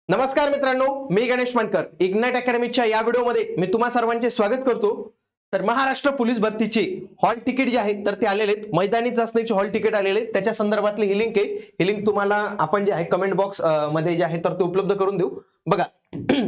नमस्कार मित्रांनो, मी गणेश मानकर. इग्नाइट अकॅडमीच्या या व्हिडिओमध्ये मी तुम्हा सर्वांचे स्वागत करतो. तर महाराष्ट्र पोलीस भरतीचे हॉल तिकीट जे आहे तर ते आलेले आहेत. मैदानी चाचणीचे हॉल तिकीट आलेले आहेत. त्याच्या संदर्भातली ही लिंक आहे. ही लिंक तुम्हाला आपण जे आहे कमेंट बॉक्स मध्ये जे आहे तर ते उपलब्ध करून देऊ. बघा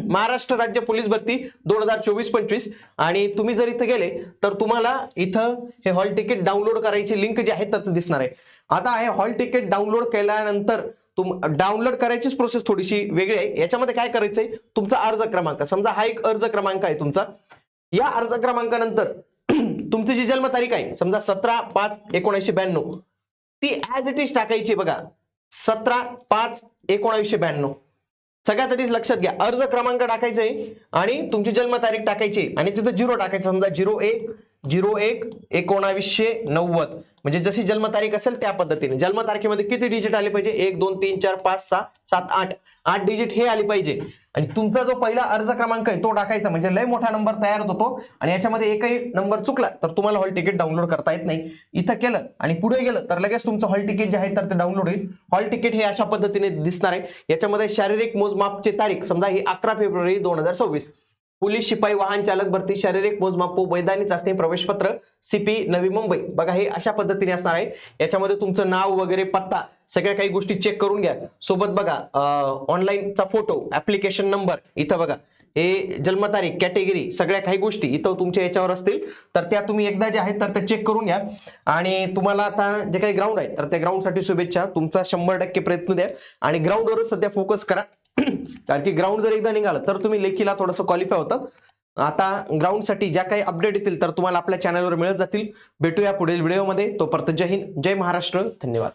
महाराष्ट्र राज्य पोलीस भरती 2024-25 आणि तुम्ही जर इथे गेले तर तुम्हाला इथं हे हॉल तिकीट डाउनलोड करायची लिंक जी आहे तर ते दिसणार आहे. आता हे हॉल तिकीट डाउनलोड केल्यानंतर डाउनलोड करायचीच प्रोसेस थोडीशी वेगळी आहे. याच्यामध्ये काय करायचंय, तुमचा अर्ज क्रमांक, समजा हा एक अर्ज क्रमांक आहे तुमचा. या अर्ज क्रमांकानंतर तुमची जी जन्मतारीख आहे समजा 17/5/1992 ती ऍज इट इज टाकायची. बघा 17/5/1992 सगळ्यात आधीच लक्षात घ्या, अर्ज क्रमांक टाकायचा आहे आणि तुमची जन्मतारीख टाकायची आणि तिथं 0 टाकायचं. समजा 01/01/1990 म्हणजे जशी जन्मतारीख असेल त्या पद्धतीने. जन्मतारखेमध्ये किती डिजिट आले पाहिजे? 1 2 3 4 5 6 7 8 डिजिट हे आली पाहिजे. आणि तुमचा जो पहिला अर्ज क्रमांक आहे तो टाकायचा, म्हणजे लय मोठा नंबर तयार होतो आणि याच्यामध्ये एकही नंबर चुकला तर तुम्हाला हॉल तिकीट डाउनलोड करता येत नाही. इथं केलं आणि पुढे गेलं तर लगेच तुमचं हॉल तिकीट जे आहे तर ते डाउनलोड होईल. हॉल तिकीट हे अशा पद्धतीने दिसणार आहे. याच्यामध्ये शारीरिक मोजमापची तारीख समजा ही 11 फेब्रुवारी 2026. पोलीस शिपाई वाहन चालक भरती शारीरिक मोजमाप मैदानी चाचणी प्रवेशपत्र CP नवी मुंबई. बघा हे अशा पद्धतीने असणार आहे. याच्यामध्ये तुमचं नाव वगैरे पत्ता सगळ्या काही गोष्टी चेक करून घ्या. सोबत बघा ऑनलाईनचा फोटो, ऍप्लिकेशन नंबर, इथं बघा हे जन्मतारीख, कॅटेगरी, सगळ्या काही गोष्टी इथं तुमच्या याच्यावर असतील तर त्या तुम्ही एकदा जे आहेत तर ते चेक करून घ्या. आणि तुम्हाला आता जे काही ग्राउंड आहे तर त्या ग्राउंडसाठी शुभेच्छा. तुमचा 100% प्रयत्न द्या आणि ग्राउंडवरच सध्या फोकस करा. कारण की ग्राउंड जर एकदा निघालं तर तुम्ही लेखीला थोडंसं क्वालिफाय होतात. आता ग्राउंडसाठी ज्या काही अपडेट येतील तर तुम्हाला आपल्या चॅनलवर मिळत जातील. भेटूया पुढील व्हिडिओमध्ये. तोपर्यंत जय हिंद, जय महाराष्ट्र, धन्यवाद.